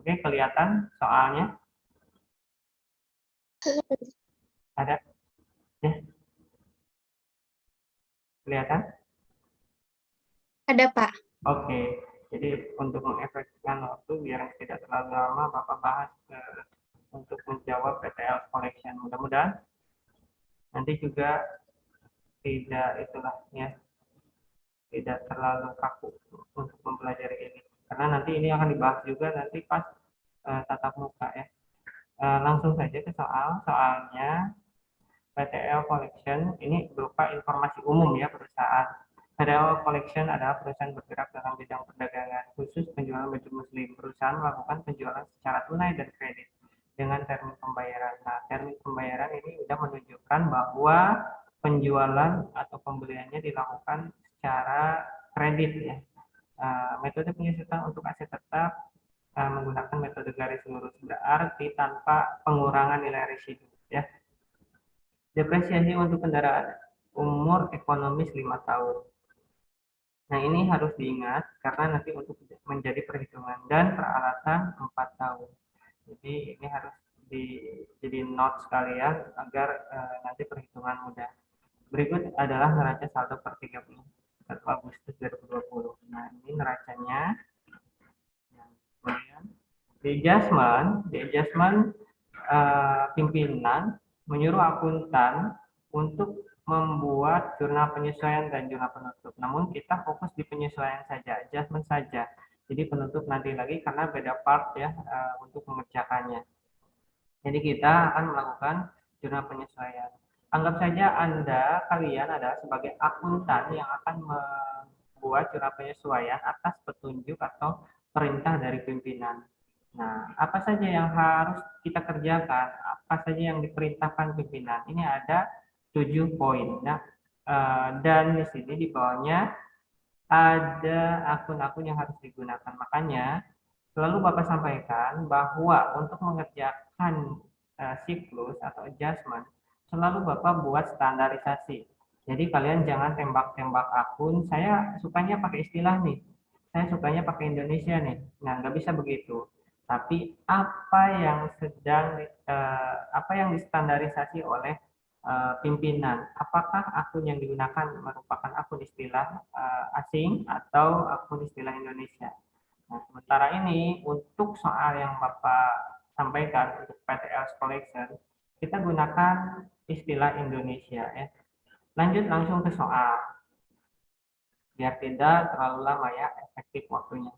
Oke, kelihatan soalnya? Ada? Ya, kelihatan? Ada, Pak. Oke, jadi untuk mengefektifkan waktu biar tidak terlalu lama, Bapak bahas untuk menjawab PTL collection. Mudah-mudahan nanti juga tidak itulah ya, tidak terlalu kaku untuk mempelajari ini. Karena nanti ini akan dibahas juga nanti pas tatap muka ya. Langsung saja ke soalnya PTL Collection ini berupa informasi umum ya perusahaan. PTL Collection adalah perusahaan bergerak dalam bidang perdagangan, khusus penjualan baju muslim. Perusahaan melakukan penjualan secara tunai dan kredit dengan termin pembayaran. Nah, termin pembayaran ini sudah menunjukkan bahwa penjualan atau pembeliannya dilakukan secara kredit ya. Metode penyusutan untuk aset tetap menggunakan metode garis lurus, berarti tanpa pengurangan nilai residu ya. Depresiasi untuk kendaraan umur ekonomis 5 tahun. Nah, ini harus diingat karena nanti untuk menjadi perhitungan dan peralatan 4 tahun. Jadi ini harus jadi note sekalian agar nanti perhitungan mudah. Berikut adalah neraca saldo per 31 Agustus 2020. Nah, ini neracanya. Kemudian di adjustment pimpinan menyuruh akuntan untuk membuat jurnal penyesuaian dan jurnal penutup. Namun kita fokus di penyesuaian saja, adjustment saja. Jadi penutup nanti lagi karena beda part ya untuk mengerjakannya. Jadi kita akan melakukan jurnal penyesuaian. Anggap saja kalian adalah sebagai akuntan yang akan membuat jurnal penyesuaian atas petunjuk atau perintah dari pimpinan. Nah, apa saja yang harus kita kerjakan? Apa saja yang diperintahkan pimpinan? Ini ada 7 poin. Nah, dan di sini di bawahnya ada akun-akun yang harus digunakan. Makanya selalu Bapak sampaikan bahwa untuk mengerjakan siklus atau adjustment, selalu Bapak buat standarisasi. Jadi kalian jangan tembak-tembak akun, saya sukanya pakai istilah nih, saya sukanya pakai Indonesia nih. Nah, nggak bisa begitu. Tapi apa yang distandarisasi oleh pimpinan, apakah akun yang digunakan merupakan akun istilah asing atau akun istilah Indonesia. Nah, sementara ini untuk soal yang Bapak sampaikan untuk PTL collection, kita gunakan istilah Indonesia ya. Lanjut langsung ke soal, biar tidak terlalu lama ya, efektif waktunya.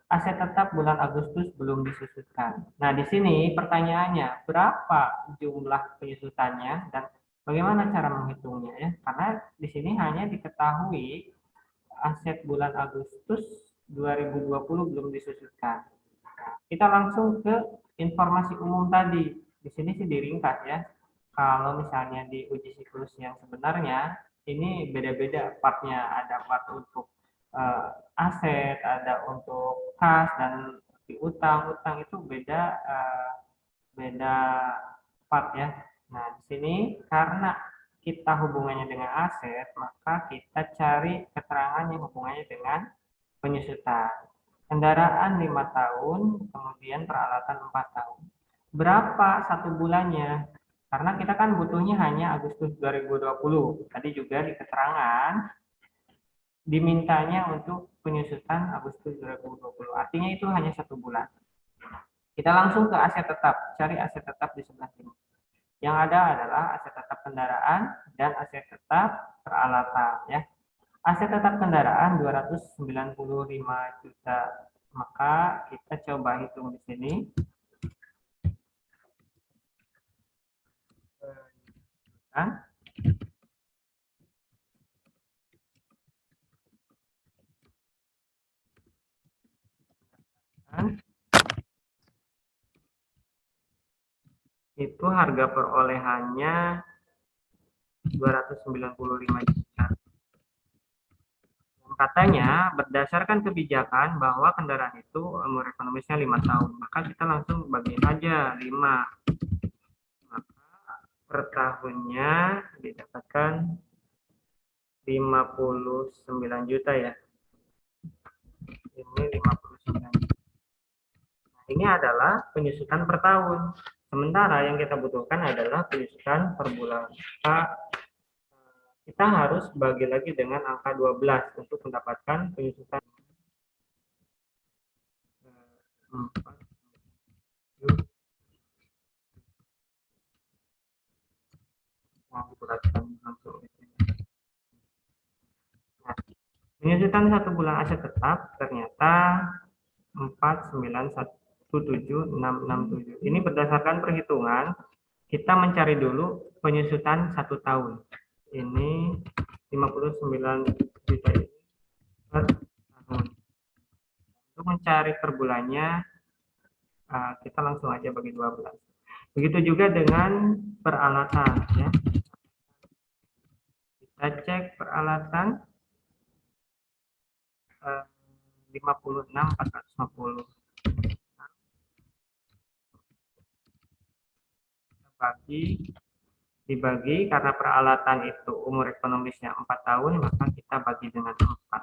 Aset tetap bulan Agustus belum disusutkan. Nah, di sini pertanyaannya, berapa jumlah penyusutannya dan bagaimana cara menghitungnya ya? Karena di sini hanya diketahui aset bulan Agustus 2020 belum disusutkan. Nah, kita langsung ke informasi umum tadi. Di sini sih diringkas ya. Kalau misalnya di uji siklus yang sebenarnya, ini beda-beda partnya. Ada part untuk aset, ada untuk kas, dan di utang itu beda part ya. Nah, di sini karena kita hubungannya dengan aset, maka kita cari keterangan yang hubungannya dengan penyusutan. Kendaraan 5 tahun, kemudian peralatan 4 tahun. Berapa satu bulannya? Karena kita kan butuhnya hanya Agustus 2020. Tadi juga di keterangan dimintanya untuk penyusutan Agustus 2020. Artinya itu hanya 1 bulan. Kita langsung ke aset tetap, cari aset tetap di sebelah sini. Yang ada adalah aset tetap kendaraan dan aset tetap peralatan ya. Aset tetap kendaraan 295 juta. Maka kita coba hitung di sini. Itu harga perolehannya 295 juta. Katanya berdasarkan kebijakan bahwa kendaraan itu umur ekonomisnya 5 tahun, maka kita langsung bagi saja 5. Maka per tahunnya didapatkan 59 juta ya. Ini 59 juta. ini adalah penyusutan per tahun. Sementara yang kita butuhkan adalah penyusutan per bulan. Kita harus bagi lagi dengan angka 12 untuk mendapatkan penyusutan 4. Nah, penyusutan 1 bulan aset tetap ternyata 4917667. Ini berdasarkan perhitungan, kita mencari dulu penyusutan 1 tahun. Ini 59 juta ini per tahun. Untuk mencari per bulannya, kita langsung aja bagi 12. Begitu juga dengan peralatan, ya. Kita cek peralatan 56.450. Dibagi karena peralatan itu umur ekonomisnya 4 tahun, maka kita bagi dengan 4.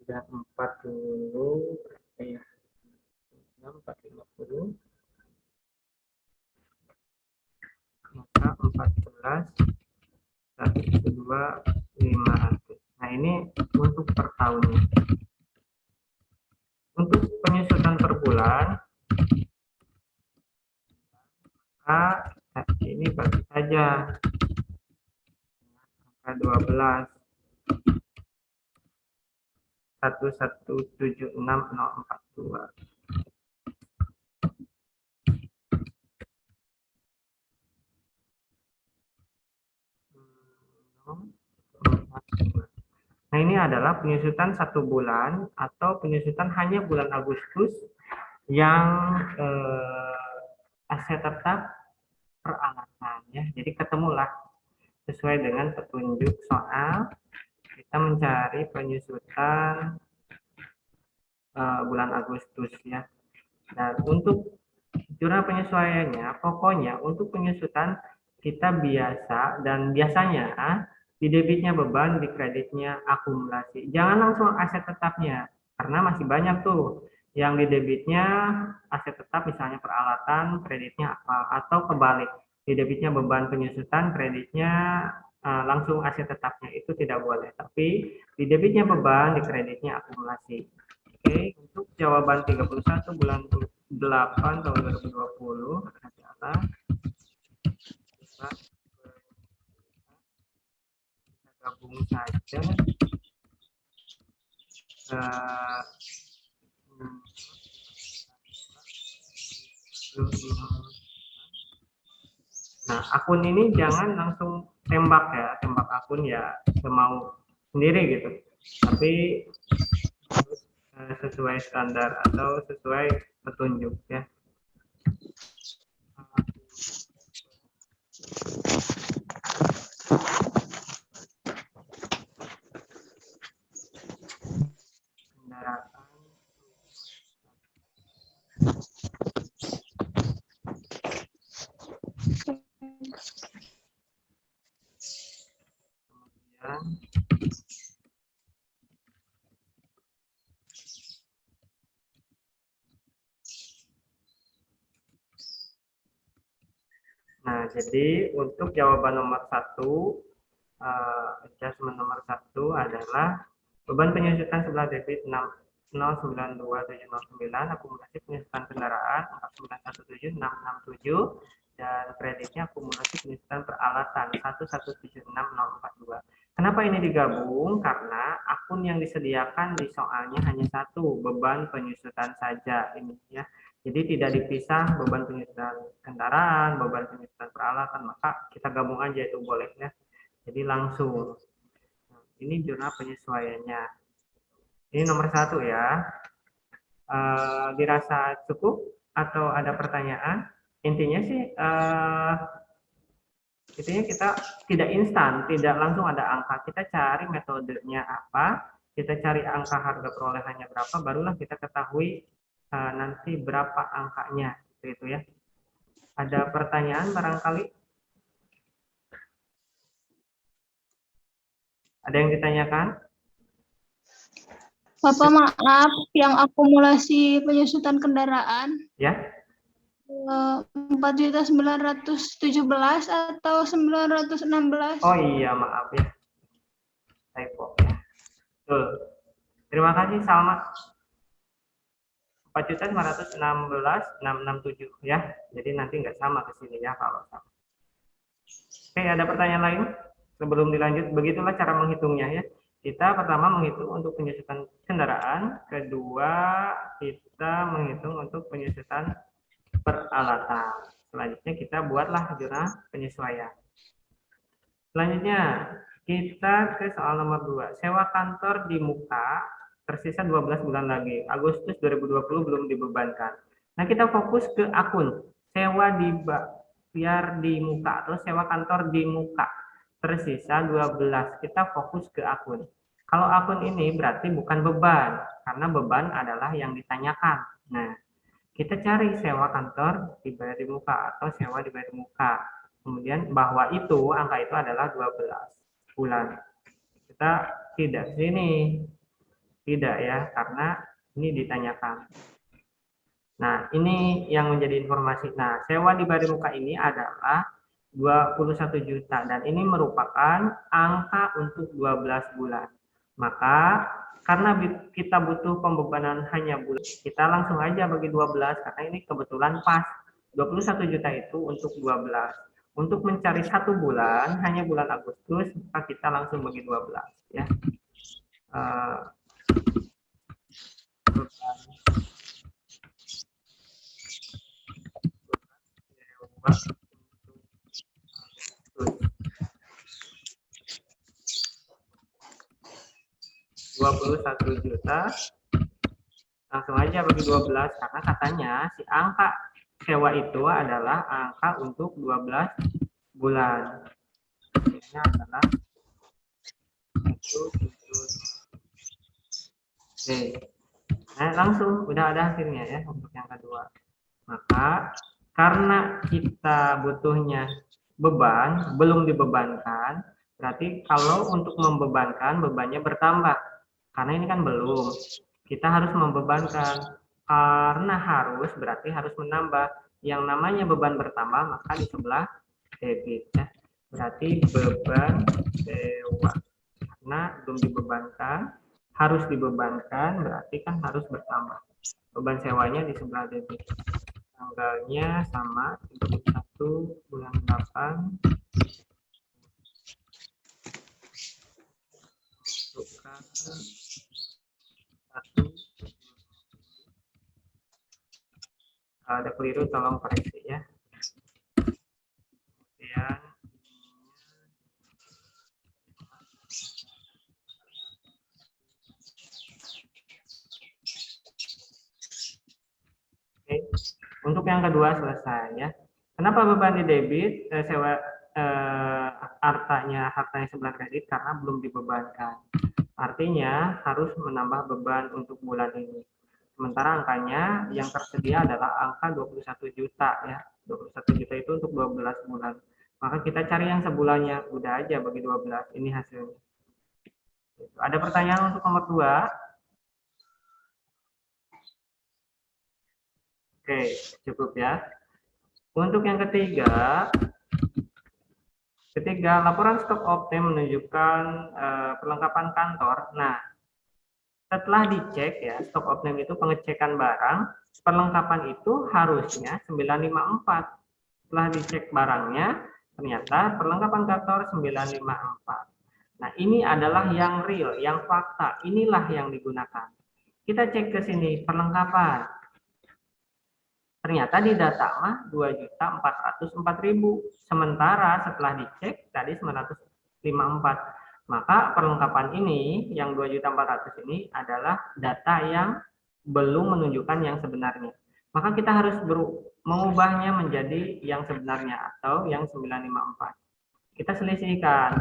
Sudah 40 ya. 450. Maka 14 102 500. Nah, ini untuk per tahunnya. Untuk penyusutan per bulan, ini bagi saja angka 12 1176042. Nah, ini adalah penyusutan 1 bulan atau penyusutan hanya bulan Agustus yang aset tetap peralatan, ya. Jadi ketemulah sesuai dengan petunjuk soal, kita mencari penyusutan bulan Agustus, ya. Nah, untuk jurnal penyesuaiannya, pokoknya untuk penyusutan kita biasa dan biasanya di debitnya beban, di kreditnya akumulasi. Jangan langsung aset tetapnya, karena masih banyak tuh yang di debitnya aset tetap, misalnya peralatan, kreditnya apa, atau kebalik, di debitnya beban penyusutan, kreditnya langsung aset tetapnya, itu tidak boleh. Tapi di debitnya beban, di kreditnya akumulasi. Oke, untuk jawaban 31 bulan 8 tahun 2020 adalah kita gabung saja nah, akun ini jangan langsung tembak, ya, tembak akun ya semau sendiri gitu, tapi sesuai standar atau sesuai petunjuk, ya. Nah, jadi untuk jawaban nomor 1, adjustment nomor 1 adalah beban penyusutan sebelah debit 092.709, akumulasi penyusutan kendaraan 4917667, dan kreditnya akumulasi penyusutan peralatan 1176042. Kenapa ini digabung? Karena akun yang disediakan di soalnya hanya 1, beban penyusutan saja ini, ya. Jadi tidak dipisah beban penyusutan kendaraan, beban penyusutan peralatan, maka kita gabung aja, itu boleh, ya. Jadi langsung. Ini jurnal penyesuaiannya. Ini nomor 1, ya. Dirasa cukup atau ada pertanyaan? Intinya sih, intinya kita tidak instan, tidak langsung ada angka. Kita cari metodenya apa, kita cari angka harga perolehannya berapa, barulah kita ketahui nanti berapa angkanya, gitu ya. Ada pertanyaan barangkali? Ada yang ditanyakan? Bapak maaf, yang akumulasi penyusutan kendaraan Ya, 4.917 atau 916? oh iya maaf ya, typo ya. Betul. Terima kasih Salma. 4.916.667 ya. Jadi nanti nggak sama ke sini ya kalau sama. Oke, ada pertanyaan lain? Sebelum dilanjut, begitulah cara menghitungnya ya. Kita pertama menghitung untuk penyusutan kendaraan, kedua kita menghitung untuk penyusutan peralatan. Selanjutnya kita buatlah jurnal penyesuaian. Selanjutnya kita ke soal nomor 2. Sewa kantor di muka tersisa 12 bulan lagi. Agustus 2020 belum dibebankan. Nah, kita fokus ke akun sewa bayar di muka atau sewa kantor di muka tersisa 12. Kita fokus ke akun. Kalau akun ini berarti bukan beban, karena beban adalah yang ditanyakan. Nah, kita cari sewa kantor dibayar di muka atau sewa dibayar di muka. Kemudian bahwa itu angka itu adalah 12 bulan. Kita tidak sini. Tidak ya, karena ini ditanyakan. Nah, ini yang menjadi informasi. Nah, sewa dibayar di muka ini adalah 21 juta dan ini merupakan angka untuk 12 bulan. Maka karena kita butuh pembebanan hanya bulan, kita langsung aja bagi 12 karena ini kebetulan pas 21 juta itu untuk 12. Untuk mencari satu bulan, hanya bulan Agustus, maka kita langsung bagi 12 ya. Rp21 juta langsung aja bagi 12 karena katanya si angka sewa itu adalah angka untuk 12 bulan. Ini adalah oke. Nah, langsung udah ada hasilnya ya untuk yang kedua. Maka karena kita butuhnya beban belum dibebankan, berarti kalau untuk membebankan bebannya bertambah. Karena ini kan belum. Kita harus membebankan. Karena harus berarti harus menambah. Yang namanya beban bertambah maka di sebelah debit ya. Berarti beban sewa. Karena belum dibebankan, harus dibebankan berarti kan harus bertambah. Beban sewanya di sebelah debit. Tanggalnya sama 31 bulan 8 tukar 1. Kalau ada keliru tolong koreksi ya. Kemudian oke. Untuk yang kedua selesai ya. Kenapa beban di debit sewa hartanya sebelah kredit karena belum dibebankan. Artinya harus menambah beban untuk bulan ini. Sementara angkanya yang tersedia adalah angka 21 juta ya. 21 juta itu untuk 12 bulan. Maka kita cari yang sebulannya, udah aja bagi 12, ini hasilnya. Ada pertanyaan untuk nomor 2? Oke, cukup ya. Untuk yang ketiga, laporan stok optim menunjukkan perlengkapan kantor. Nah, setelah dicek ya, stok optim itu pengecekan barang, perlengkapan itu harusnya 954. Setelah dicek barangnya, ternyata perlengkapan kantor 954. Nah, ini adalah yang real, yang fakta. Inilah yang digunakan. Kita cek ke sini, perlengkapan. Ternyata di data mah 2.404.000. Sementara setelah dicek, tadi 954. Maka perlengkapan ini, yang 2.400.000 ini adalah data yang belum menunjukkan yang sebenarnya. Maka kita harus mengubahnya menjadi yang sebenarnya atau yang 954. Kita selisihkan.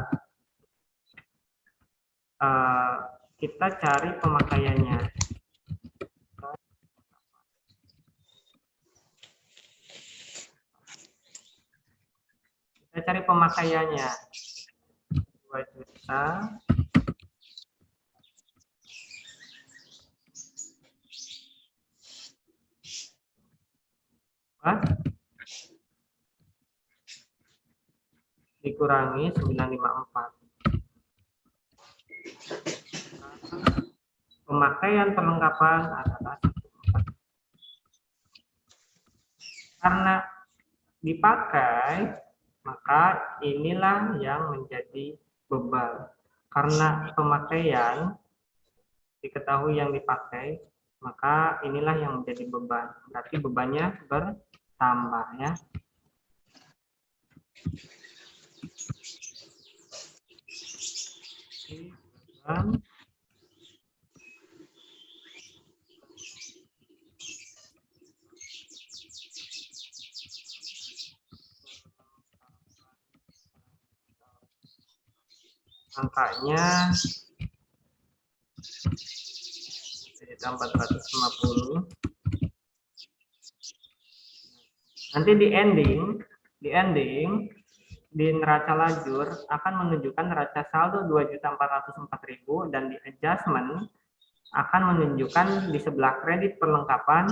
Kita cari pemakaiannya. Kita cari pemakaiannya. 2 juta dikurangi 954. Pemakaian perlengkapan adalah 1,4. Karena dipakai, maka inilah yang menjadi beban. Karena pemakaian diketahui yang dipakai, maka inilah yang menjadi beban. Berarti bebannya bertambah ya. Beban angkanya 450. Nanti di ending di neraca lajur akan menunjukkan neraca saldo 2.404.000 dan di adjustment akan menunjukkan di sebelah kredit perlengkapan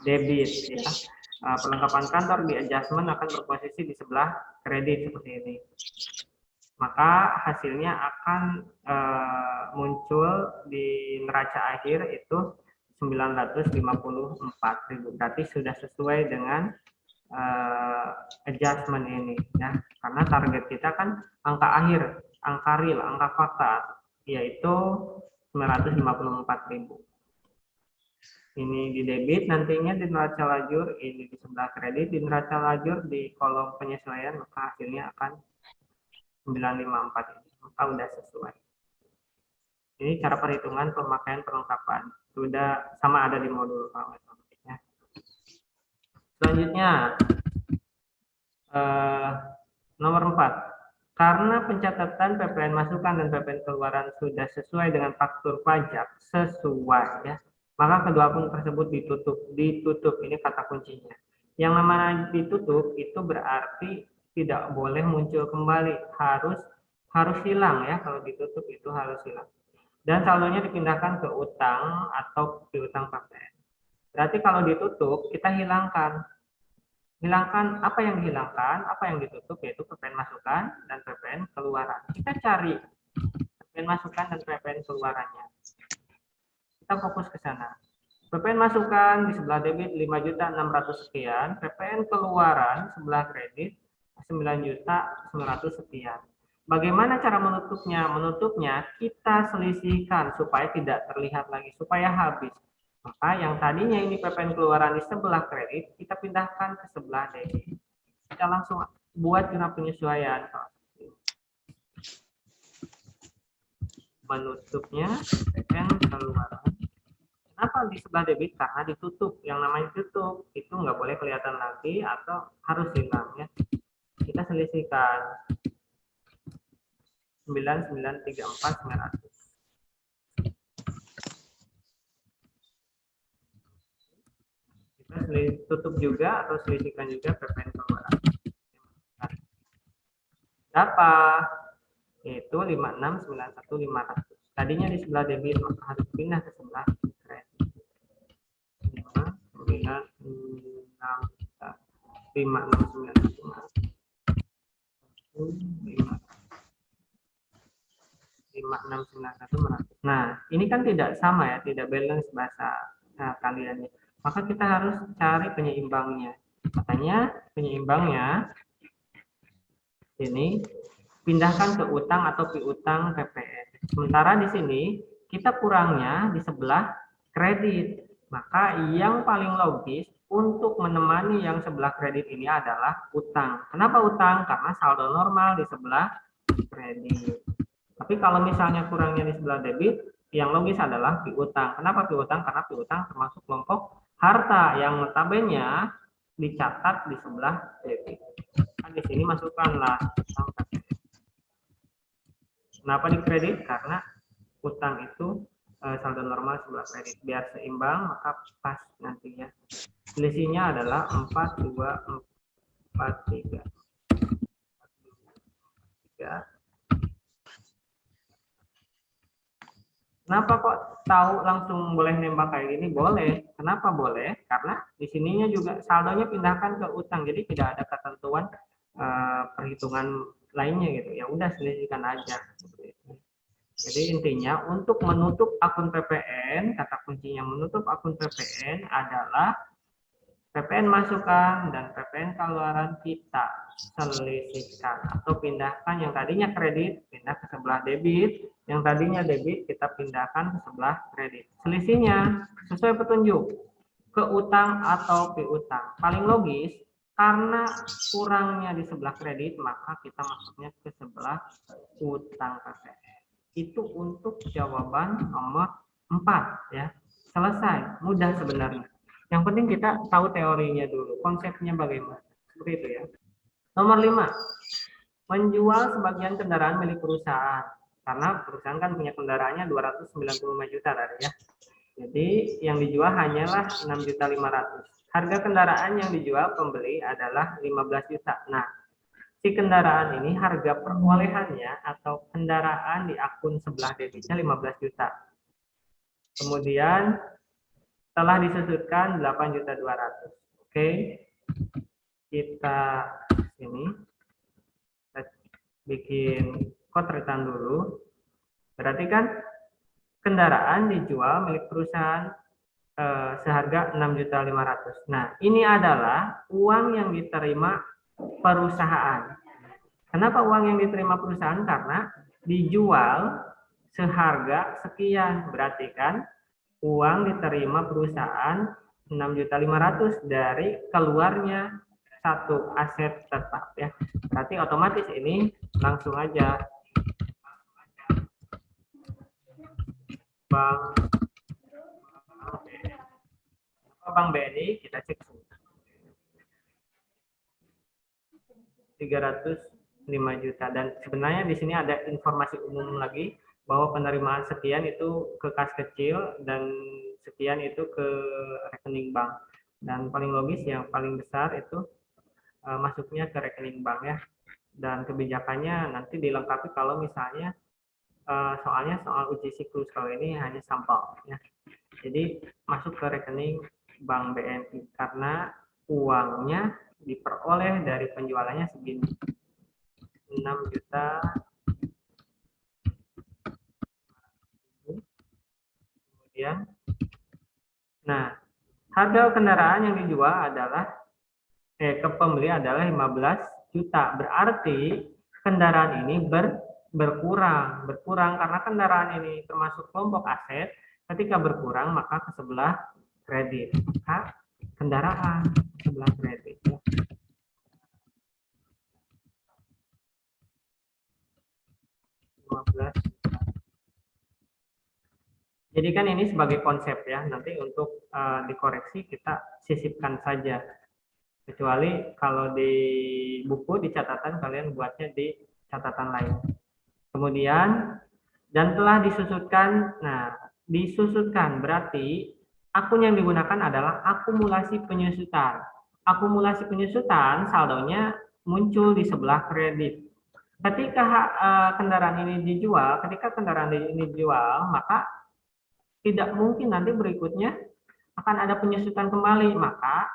debit ya. Perlengkapan kantor di adjustment akan berposisi di sebelah kredit seperti ini. Maka hasilnya akan muncul di neraca akhir itu 954.000. Berarti sudah sesuai dengan adjustment ini ya. Karena target kita kan angka akhir, angka real, angka fakta yaitu 954.000. Ini di debit, nantinya di neraca lajur, ini di sebelah kredit, di neraca lajur di kolom penyesuaian maka hasilnya akan 954 ini, maka udah sesuai. Ini cara perhitungan pemakaian perlengkapan. Sudah sama ada di modul ya. Selanjutnya nomor 4. Karena pencatatan PPN masukan dan PPN keluaran sudah sesuai dengan faktur pajak sesuai ya, maka kedua akun tersebut ditutup. Ini kata kuncinya. Yang namanya ditutup itu berarti tidak boleh muncul kembali, harus hilang ya. Kalau ditutup itu harus hilang. Dan saldonya dipindahkan ke utang atau piutang PPN. Berarti kalau ditutup kita hilangkan apa yang dihilangkan, apa yang ditutup, yaitu PPN masukan dan PPN keluaran. Kita cari PPN masukan dan PPN keluarannya. Kita fokus ke sana. PPN masukan di sebelah debit 5.600 sekian, PPN keluaran sebelah kredit 9.900 sekian. Bagaimana cara menutupnya? Menutupnya kita selisihkan supaya tidak terlihat lagi, supaya habis. Maka yang tadinya ini PPN keluaran di sebelah kredit, kita pindahkan ke sebelah debit. Kita langsung buat jurnal penyesuaian. Menutupnya PPN keluaran. Kenapa di sebelah debit? Karena ditutup. Yang namanya tutup itu nggak boleh kelihatan lagi atau harus hilang ya. Kita selisihkan 9.934.900. Kita tutup juga atau selisihkan juga PPN keluaran. Berapa? Yaitu 5691.500. Tadinya di sebelah debit, maka harus pindah ke sebelah kredit. 5691. Nah, ini kan tidak sama ya, tidak balance bahasa kalian. Maka kita harus cari penyeimbangnya. Makanya penyeimbangnya ini pindahkan ke utang atau piutang PPN. Sementara di sini kita kurangnya di sebelah kredit. Maka yang paling logis untuk menemani yang sebelah kredit ini adalah utang. Kenapa utang? Karena saldo normal di sebelah kredit. Tapi kalau misalnya kurangnya di sebelah debit, yang logis adalah piutang. Kenapa piutang? Karena piutang termasuk kelompok harta yang notabene dicatat di sebelah debit. Nah, di sini masukkanlah utang PPN. Kenapa di kredit? Karena utang itu saldo normal sebelah kredit. Biar seimbang, maka pas nantinya. Selisihnya adalah 4243. Kenapa kok tahu langsung boleh nembak kayak gini? Boleh. Kenapa boleh? karena di sininya juga saldonya pindahkan ke utang, jadi tidak ada ketentuan perhitungan lainnya gitu. Ya udah selisihkan aja. Jadi intinya untuk menutup akun PPN, kata kuncinya menutup akun PPN adalah PPN masukan dan PPN keluaran kita selisihkan atau pindahkan. Yang tadinya kredit pindah ke sebelah debit, yang tadinya debit kita pindahkan ke sebelah kredit. Selisihnya sesuai petunjuk ke utang atau piutang. Paling logis karena kurangnya di sebelah kredit maka kita masuknya ke sebelah utang PPN. Itu untuk jawaban nomor 4 ya. Selesai, mudah sebenarnya. Yang penting kita tahu teorinya dulu, konsepnya bagaimana. Seperti itu ya. Nomor 5, menjual sebagian kendaraan milik perusahaan. Karena perusahaan kan punya kendaraannya 295 juta tadi ya. Jadi yang dijual hanyalah 6.500.000. Harga kendaraan yang dijual pembeli adalah 15 juta. Nah, si kendaraan ini harga perolehannya atau kendaraan di akun sebelah debitnya 15 juta. Kemudian telah disusutkan 8.200.000. Oke. Kita sini kita bikin code return dulu. Berarti kan kendaraan dijual milik perusahaan seharga 6.500.000. Nah, ini adalah uang yang diterima perusahaan. Kenapa uang yang diterima perusahaan? Karena dijual seharga sekian. Berarti kan uang diterima perusahaan 6.500.000 dari keluarnya satu aset tetap ya. Berarti otomatis ini langsung aja Bank BNI kita cek 305 juta, dan sebenarnya di sini ada informasi umum lagi bahwa penerimaan sekian itu ke kas kecil dan sekian itu ke rekening bank, dan paling logis yang paling besar itu masuknya ke rekening bank ya, dan kebijakannya nanti dilengkapi kalau misalnya soalnya soal uji siklus, kalau ini hanya sampel ya. Jadi masuk ke rekening Bank BNI karena uangnya diperoleh dari penjualannya segini 6 juta. Kemudian nah, harga kendaraan yang dijual adalah ke pembeli adalah 15 juta. Berarti kendaraan ini berkurang karena kendaraan ini termasuk kelompok aset. Ketika berkurang maka ke sebelah kredit, maka kendaraan ke sebelah kredit. 15. Jadi kan ini sebagai konsep ya, nanti untuk dikoreksi kita sisipkan saja. Kecuali kalau di buku, di catatan, kalian buatnya di catatan lain. Kemudian, dan telah disusutkan, nah disusutkan berarti akun yang digunakan adalah akumulasi penyusutan. Akumulasi penyusutan saldonya muncul di sebelah kredit. Ketika kendaraan ini dijual, maka tidak mungkin nanti berikutnya akan ada penyusutan kembali. Maka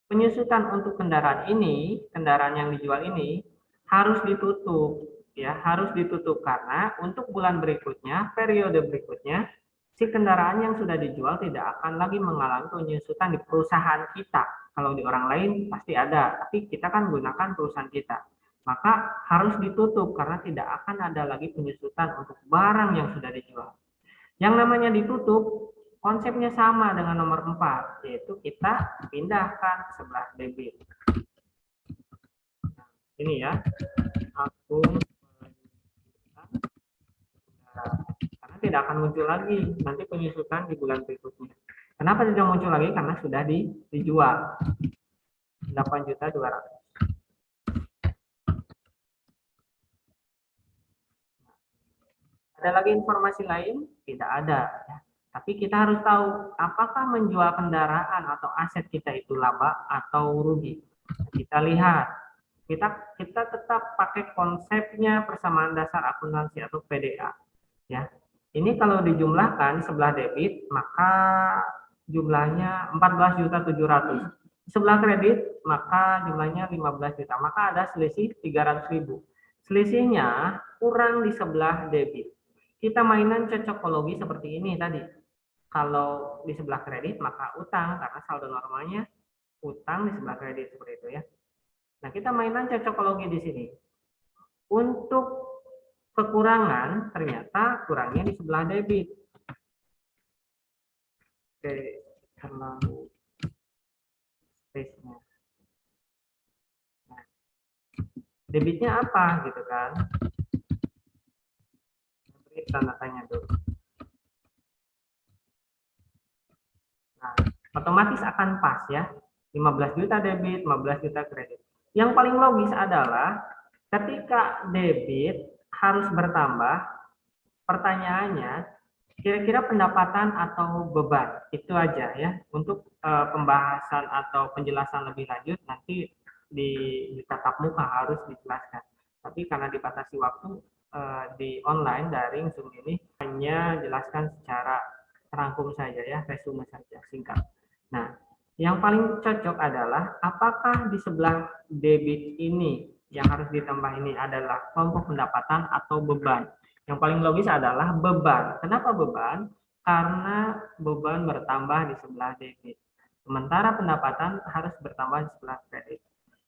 penyusutan untuk kendaraan ini, kendaraan yang dijual ini harus ditutup ya, harus ditutup karena untuk bulan berikutnya, periode berikutnya, si kendaraan yang sudah dijual tidak akan lagi mengalami penyusutan di perusahaan kita. Kalau di orang lain pasti ada, tapi kita kan gunakan perusahaan kita. Maka harus ditutup karena tidak akan ada lagi penyusutan untuk barang yang sudah dijual. Yang namanya ditutup, konsepnya sama dengan nomor 4, yaitu kita pindahkan ke sebelah debit. Ini ya, akun karena tidak akan muncul lagi nanti penyusutan di bulan berikutnya. Kenapa tidak muncul lagi? Karena sudah dijual 8.200.000. Ada lagi informasi lain? Tidak ada ya. Tapi kita harus tahu apakah menjual kendaraan atau aset kita itu laba atau rugi. Kita lihat, kita tetap pakai konsepnya persamaan dasar akuntansi atau PDA. Ya, ini kalau dijumlahkan sebelah debit, maka jumlahnya 14.700.000. Sebelah kredit maka jumlahnya 15 juta, maka ada selisih 300.000. Selisihnya kurang di sebelah debit. Kita mainan cocokologi seperti ini tadi. Kalau di sebelah kredit maka utang, karena saldo normalnya utang di sebelah kredit, seperti itu ya. Nah, kita mainan cocokologi di sini. Untuk kekurangan ternyata kurangnya di sebelah debit. Oke, terlalu space-nya. Nah, debitnya apa gitu kan? Beri tanda tanya dulu. Nah, otomatis akan pas ya. 15 juta debit, 15 juta kredit. Yang paling logis adalah ketika debit harus bertambah, pertanyaannya kira-kira pendapatan atau beban. Itu aja ya. Untuk pembahasan atau penjelasan lebih lanjut nanti di tatap muka harus dijelaskan. Tapi karena dibatasi waktu di online daring Zoom ini hanya jelaskan secara rangkum saja ya, resume saja singkat. Nah, yang paling cocok adalah apakah di sebelah debit ini yang harus ditambah ini adalah kelompok pendapatan atau beban. Yang paling logis adalah beban. Kenapa beban? Karena beban bertambah di sebelah debit. Sementara pendapatan harus bertambah di sebelah kredit.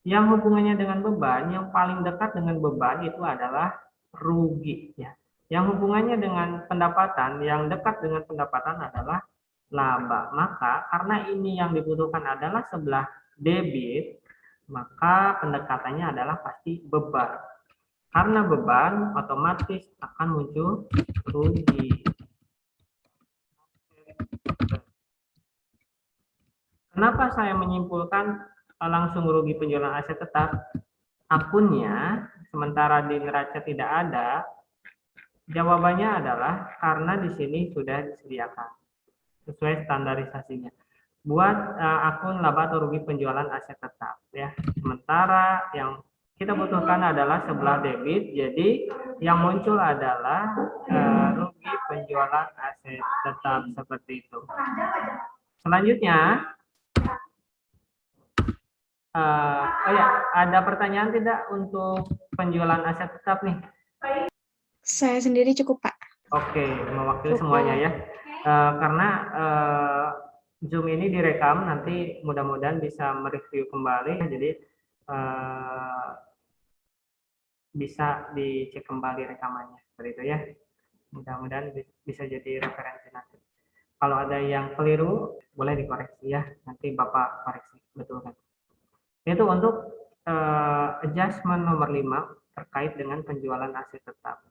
Yang hubungannya dengan beban, yang paling dekat dengan beban itu adalah rugi. Ya. Yang hubungannya dengan pendapatan, yang dekat dengan pendapatan adalah laba. Maka karena ini yang dibutuhkan adalah sebelah debit, maka pendekatannya adalah pasti beban. Karena beban otomatis akan muncul rugi. Kenapa saya menyimpulkan langsung rugi penjualan aset tetap? Akunnya sementara di neraca tidak ada. Jawabannya adalah karena di sini sudah disediakan sesuai standarisasinya. Buat akun laba atau rugi penjualan aset tetap ya. Sementara yang kita butuhkan adalah sebelah debit, jadi yang muncul adalah rugi penjualan aset tetap seperti itu. Selanjutnya, ada pertanyaan tidak untuk penjualan aset tetap nih? Saya sendiri cukup, Pak. Oke, mewakili semuanya ya. Karena Zoom ini direkam, nanti mudah-mudahan bisa mereview kembali, jadi bisa dicek kembali rekamannya, seperti itu ya. Mudah-mudahan bisa jadi referensi nanti. Kalau ada yang keliru, boleh dikoreksi ya, nanti Bapak koreksi, betul kan? Itu untuk adjustment nomor 5 terkait dengan penjualan aset tetap.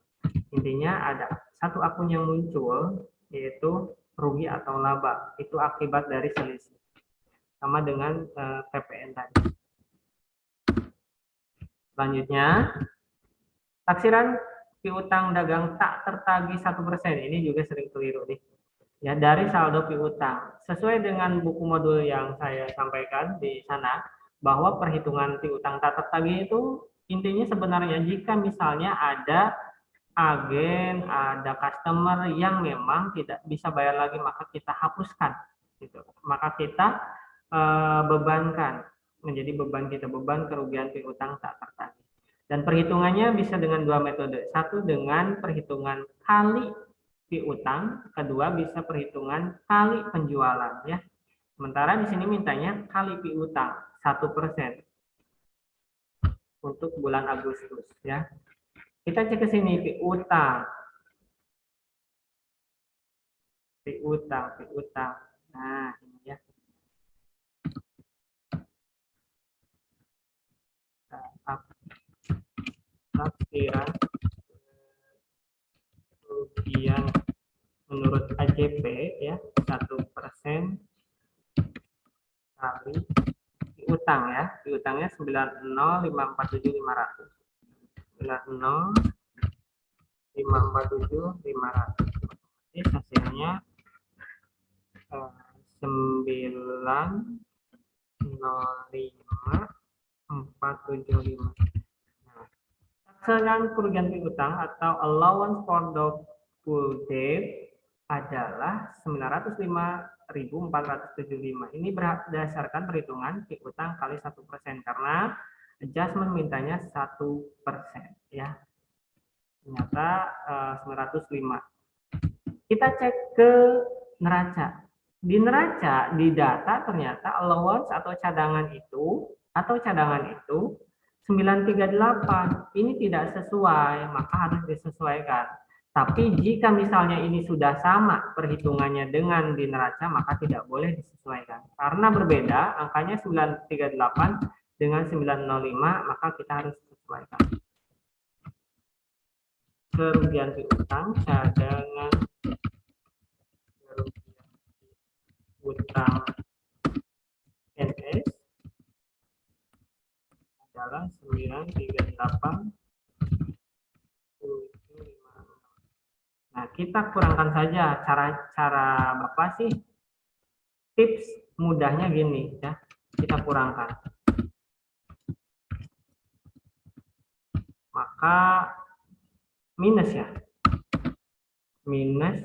Intinya ada satu akun yang muncul, yaitu rugi atau laba. Itu akibat dari selisih. Sama dengan PPN tadi. Selanjutnya, taksiran piutang dagang tak tertagih 1%. Ini juga sering keliru nih. Ya, dari saldo piutang. Sesuai dengan buku modul yang saya sampaikan di sana, bahwa perhitungan piutang tak tertagih itu intinya sebenarnya jika misalnya ada agen, ada customer yang memang tidak bisa bayar lagi, maka kita hapuskan. Gitu. Maka kita bebankan, menjadi beban kita, beban kerugian piutang tak tertagih. Dan perhitungannya bisa dengan dua metode. Satu dengan perhitungan kali piutang, kedua bisa perhitungan kali penjualan ya. Sementara di sini mintanya kali piutang 1% untuk bulan Agustus ya. Kita cek ke sini piutang. Nah, ini ya. Taksiran kerugian menurut AJP ya 1% kali piutang ya. Piutangnya 90.547.500. 90.547.500. Jadi hasilnya 905.475. Nah, taksiran kerugian piutang atau allowance for doubtful debt adalah 905.475. Ini berdasarkan perhitungan piutang kali 1% karena adjustment mintanya 1% ya. Ternyata 905. Kita cek ke neraca. Di neraca, di data ternyata allowance atau cadangan itu 938. Ini tidak sesuai, maka harus disesuaikan. Tapi jika misalnya ini sudah sama perhitungannya dengan di neraca, maka tidak boleh disesuaikan. Karena berbeda, angkanya 938 dengan 905, maka kita harus sesuaikan. Kerugian piutang, cadangan kerugian piutang NS adalah 938. Nah, kita kurangkan saja. Cara Bapak sih tips mudahnya gini ya. Kita kurangkan. Maka minus ya. Minus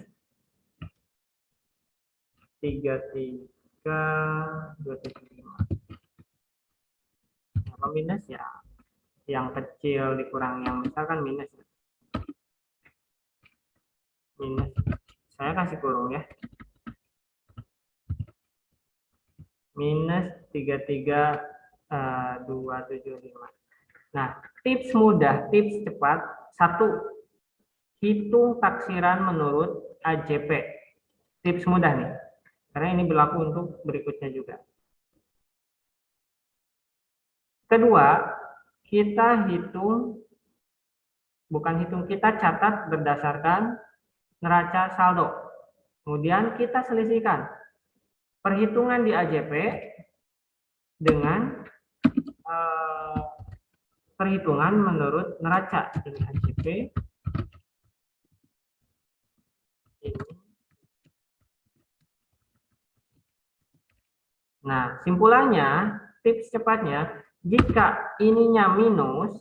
33.275. Apa minus ya? Yang kecil dikurang yang besar kan minus. Minus. Saya kasih kurung ya. Minus 33.275. Nah, tips mudah, tips cepat. 1. Hitung taksiran menurut AJP. Tips mudah nih. Karena ini berlaku untuk berikutnya juga. Kedua, kita kita catat berdasarkan neraca saldo. Kemudian kita selisihkan perhitungan di AJP dengan perhitungan menurut neraca. Ini AJP. Nah, simpulannya, tips cepatnya, jika ininya minus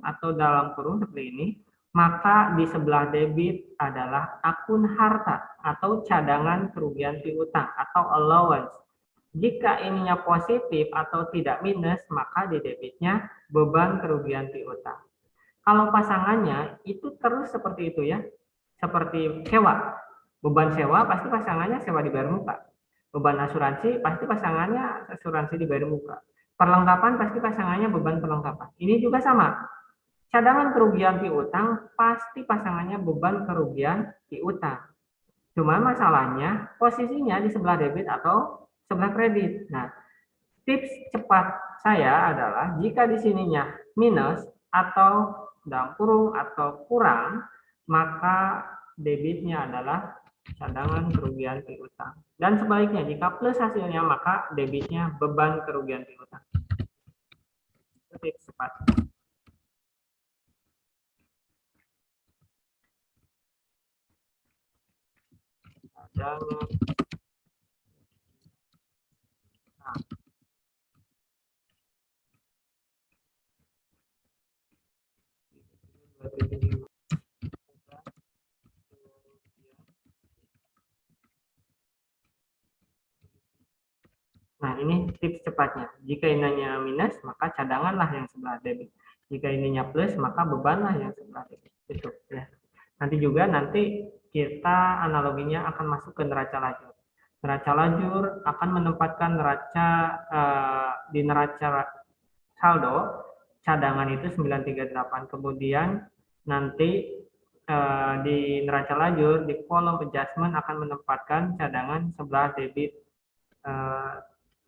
atau dalam kurung seperti ini, maka di sebelah debit adalah akun harta atau cadangan kerugian piutang atau allowance. Jika ininya positif atau tidak minus, maka di debitnya beban kerugian piutang. Kalau pasangannya itu terus seperti itu ya, seperti sewa. Beban sewa pasti pasangannya sewa dibayar muka. Beban asuransi pasti pasangannya asuransi dibayar muka. Perlengkapan pasti pasangannya beban perlengkapan. Ini juga sama. Cadangan kerugian piutang pasti pasangannya beban kerugian piutang. Cuma masalahnya posisinya di sebelah debit atau sebelah kredit. Nah, tips cepat saya adalah jika di sininya minus atau dalam kurung atau kurang, maka debitnya adalah cadangan kerugian piutang. Dan sebaliknya, jika plus hasilnya, maka debitnya beban kerugian piutang. Itu tips cepat. Cadangan. Nah. Nah, ini tips cepatnya. Jika ininya minus, maka cadanganlah yang sebelah debit. Jika ininya plus, maka bebanlah yang sebelah debit. Itu ya. Nanti kita analoginya akan masuk ke neraca lajur. Neraca lajur akan menempatkan neraca di neraca saldo cadangan itu 938. Kemudian nanti di neraca lajur di kolom adjustment akan menempatkan cadangan sebelah debit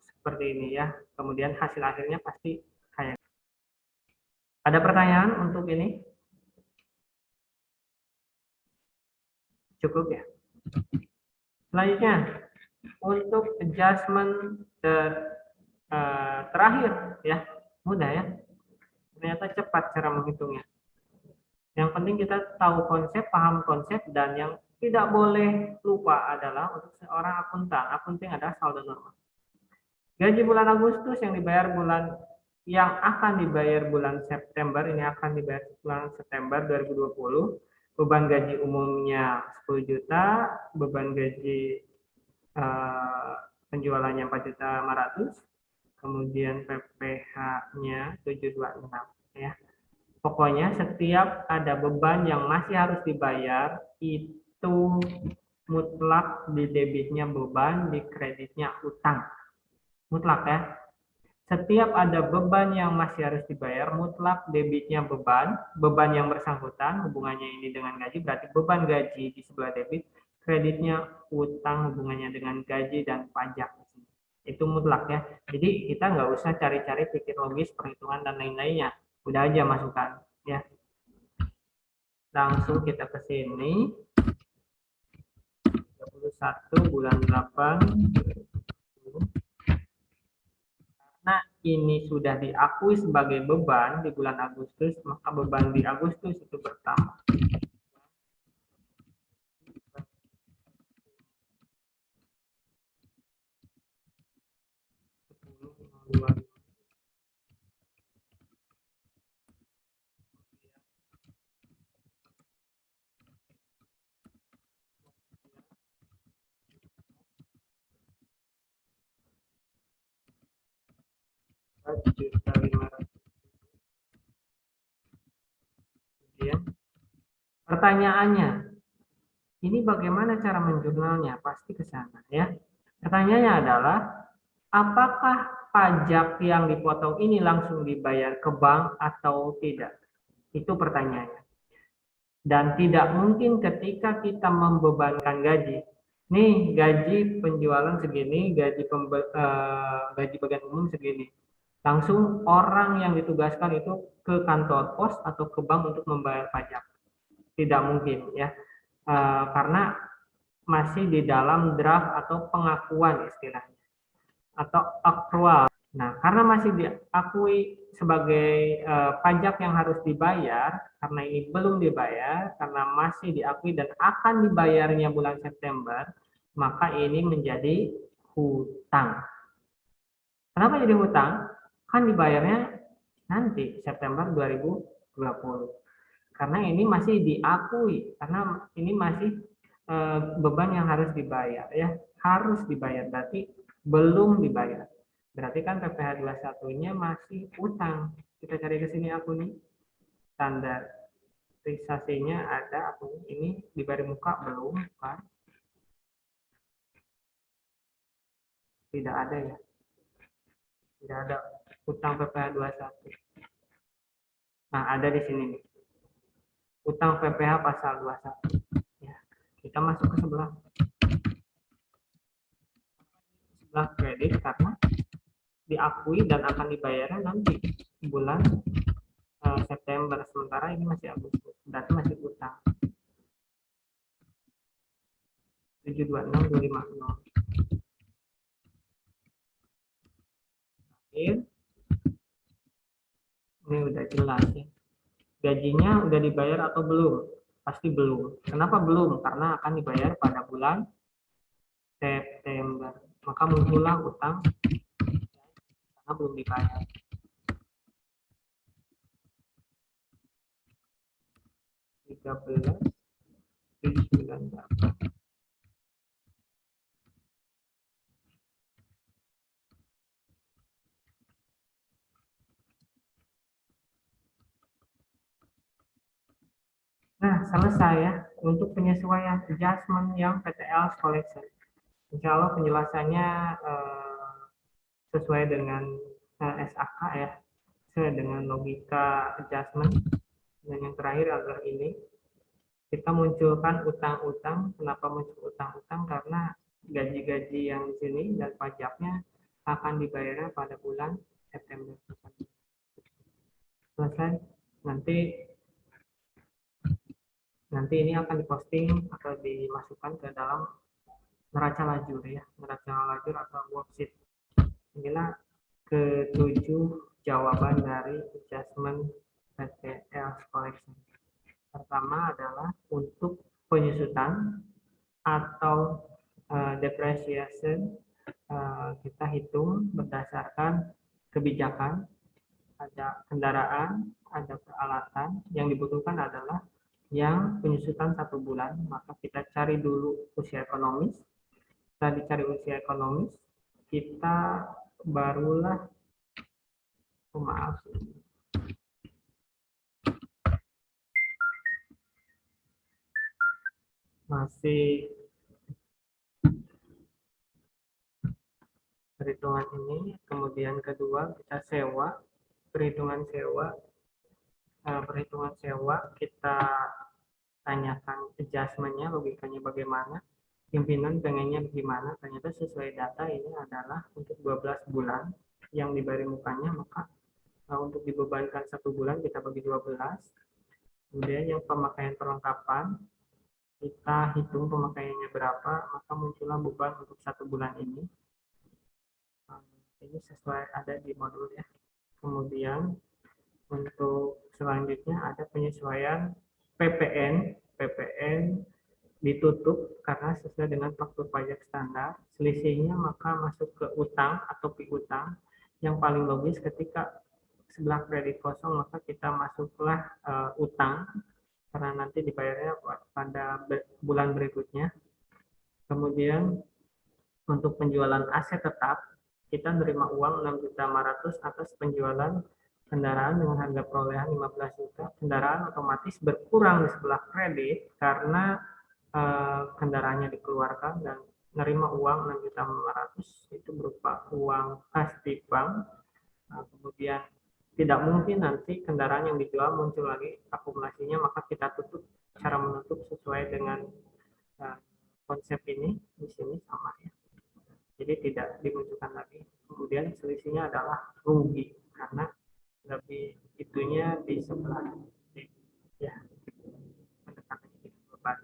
seperti ini ya. Kemudian hasil akhirnya pasti kayak. Ada pertanyaan untuk ini? Cukup ya. Selanjutnya untuk adjustment terakhir ya, mudah ya. Ternyata cepat cara menghitungnya. Yang penting kita tahu konsep, paham konsep, dan yang tidak boleh lupa adalah untuk seorang akuntan. Akunting adalah saldo normal. Gaji bulan Agustus yang akan dibayar bulan September, ini akan dibayar bulan September 2020. beban gaji umumnya 10 juta, beban gaji penjualannya 4.500.000, kemudian PPh-nya 726 ya. Pokoknya setiap ada beban yang masih harus dibayar itu mutlak di debitnya beban, di kreditnya utang. Mutlak ya. Setiap ada beban yang masih harus dibayar, mutlak debitnya beban, beban yang bersangkutan, hubungannya ini dengan gaji, berarti beban gaji di sebelah debit, kreditnya utang, hubungannya dengan gaji dan pajak. Itu mutlak ya. Jadi kita nggak usah cari-cari pikir logis, perhitungan, dan lain-lainnya. Udah aja masukkan ya. Langsung kita ke sini. 31 bulan 8. Nah, ini sudah diakui sebagai beban di bulan Agustus, maka beban di Agustus itu bertambah. Pertanyaannya, ini bagaimana cara menjurnalnya? Pasti ke sana ya. Pertanyaannya adalah, apakah pajak yang dipotong ini langsung dibayar ke bank atau tidak? Itu pertanyaannya. Dan tidak mungkin ketika kita membebankan gaji, nih gaji penjualan segini, gaji bagian umum segini, langsung orang yang ditugaskan itu ke kantor pos atau ke bank untuk membayar pajak. Tidak mungkin ya, karena masih di dalam draft atau pengakuan istilahnya, atau akrual. Nah, karena masih diakui sebagai pajak yang harus dibayar, karena ini belum dibayar, karena masih diakui dan akan dibayarnya bulan September, maka ini menjadi hutang. Kenapa jadi hutang? Kan dibayarnya nanti September 2020. Karena ini masih diakui, karena ini masih beban yang harus dibayar ya, harus dibayar, berarti belum dibayar. Berarti kan PPh 21-nya masih utang. Kita cari ke sini akunnya. Standarisasinya ada akun ini dibayar muka belum kan? Tidak ada ya. Tidak ada utang PPh 21. Nah, ada di sini nih. Utang PPh pasal 21. Ya. Kita masuk ke sebelah kredit karena diakui dan akan dibayarnya nanti bulan September, sementara ini masih Agustus, berarti masih utang. 726250. Ini udah jelas ya. Gajinya udah dibayar atau belum? Pasti belum. Kenapa belum? Karena akan dibayar pada bulan September. Maka muncullah utang karena belum dibayar. Nah, selesai ya untuk penyesuaian adjustment yang PTL collection. Insya Allah penjelasannya sesuai dengan SAK ya, sesuai dengan logika adjustment. Dan yang terakhir adalah ini, kita munculkan utang-utang. Kenapa muncul utang-utang? Karena gaji-gaji yang di sini dan pajaknya akan dibayar pada bulan September. Selesai. Nanti ini akan diposting atau dimasukkan ke dalam neraca lajur ya, neraca lajur atau worksheet. Inilah ketujuh jawaban dari adjustment PTL collection. Pertama adalah untuk penyusutan atau depreciation, kita hitung berdasarkan kebijakan, ada kendaraan, ada peralatan, yang dibutuhkan adalah yang penyusutan 1 bulan, maka kita cari dulu usia ekonomis. Setelah dicari usia ekonomis, kita barulah, maaf, masih perhitungan ini. Kemudian kedua, kita sewa, perhitungan sewa kita tanyakan adjustment-nya, logikanya bagaimana, pimpinan pengennya bagaimana, ternyata sesuai data ini adalah untuk 12 bulan yang diberi mukanya, maka untuk dibebankan 1 bulan kita bagi 12. Kemudian yang pemakaian perlengkapan, kita hitung pemakaiannya berapa, maka muncullah beban untuk 1 bulan ini. Ini sesuai ada di modul ya. Kemudian untuk selanjutnya ada penyesuaian PPN ditutup karena sesuai dengan faktur pajak standar. Selisihnya maka masuk ke utang atau piutang. Yang paling logis ketika sebelah kredit kosong maka kita masuklah utang karena nanti dibayarnya pada bulan berikutnya. Kemudian untuk penjualan aset tetap kita menerima uang 6.500.000 atas penjualan kendaraan dengan harga perolehan 15 juta. Kendaraan otomatis berkurang di sebelah kredit karena kendaraannya dikeluarkan dan menerima uang 6.500.000 itu berupa uang kas di bank. Kemudian tidak mungkin nanti kendaraan yang dijual muncul lagi akumulasinya, maka kita tutup. Cara menutup sesuai dengan konsep ini di sini sama ya. Jadi tidak dimunculkan lagi. Kemudian selisihnya adalah rugi karena lebih itunya di sebelah ya pendekatannya di beban.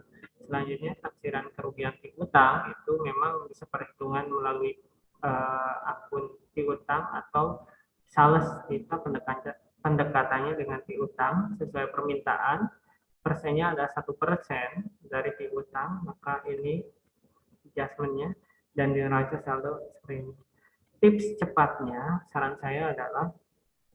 Selanjutnya taksiran kerugian piutang itu memang bisa perhitungan melalui akun piutang atau sales. Kita pendekatannya dengan piutang sesuai permintaan. Persennya ada 1% dari piutang, maka ini adjustment-nya dan di neraca saldo seperti ini. Tips cepatnya, saran saya adalah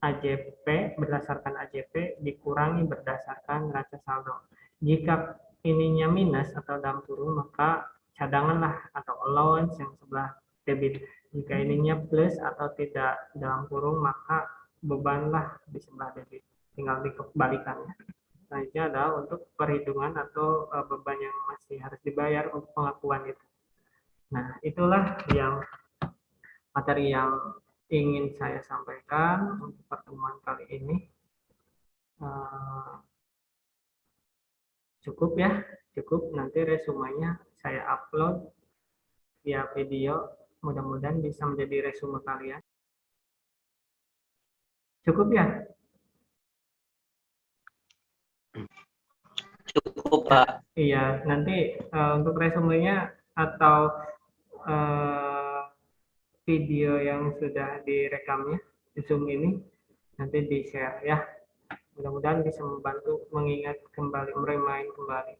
AJP berdasarkan AJP dikurangi berdasarkan neraca saldo. Jika ininya minus atau dalam kurung, maka cadanganlah atau allowance yang sebelah debit. Jika ininya plus atau tidak dalam kurung, maka bebanlah di sebelah debit. Tinggal dikembalikannya. Selanjutnya adalah untuk perhitungan atau beban yang masih harus dibayar untuk pengakuan itu. Nah, itulah yang materi yang ingin saya sampaikan untuk pertemuan kali ini. Cukup ya, cukup. Nanti resumenya saya upload via video. Mudah-mudahan bisa menjadi resume kalian. Cukup ya? Cukup, Pak. Iya, nanti untuk resumenya atau video yang sudah direkamnya di Zoom ini nanti di-share ya. Mudah-mudahan bisa membantu mengingat kembali, meremind kembali.